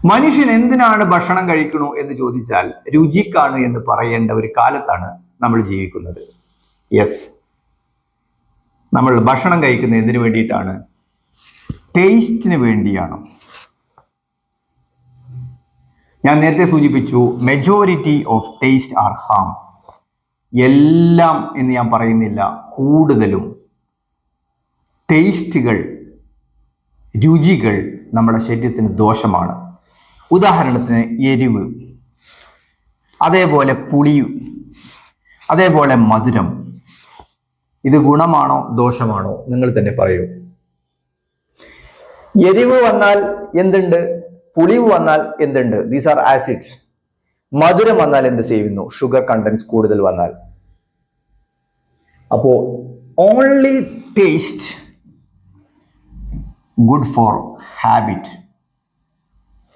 മനുഷ്യൻ എന്തിനാണ് ഭക്ഷണം കഴിക്കണു എന്ന് ചോദിച്ചാൽ രുചിക്കാണ് എന്ന് പറയേണ്ട ഒരു കാലത്താണ് നമ്മൾ ജീവിക്കുന്നത്. യെസ്, നമ്മൾ ഭക്ഷണം കഴിക്കുന്നത് എന്തിനു വേണ്ടിയിട്ടാണ്? ടേസ്റ്റിന് വേണ്ടിയാണ്. ഞാൻ നേരത്തെ സൂചിപ്പിച്ചു, majority of taste are ham. എല്ലാം എന്ന് ഞാൻ പറയുന്നില്ല, കൂടുതലും ടേസ്റ്റുകൾ, രുചികൾ നമ്മുടെ ശരീരത്തിന് ദോഷമാണ്. ഉദാഹരണത്തിന് എരിവ്, അതേപോലെ പുളി, അതേപോലെ മധുരം. ഇത് ഗുണമാണോ ദോഷമാണോ നിങ്ങൾ തന്നെ പറയൂ. എരിവ് വന്നാൽ എന്തുണ്ട്? പുളിവ് വന്നാൽ എന്തുണ്ട്? These are acids. മധുരം വന്നാൽ എന്ത് ചെയ്യുന്നു? ഷുഗർ കണ്ടന്റ് കൂടുതൽ വന്നാൽ. അപ്പോ only taste good for habit.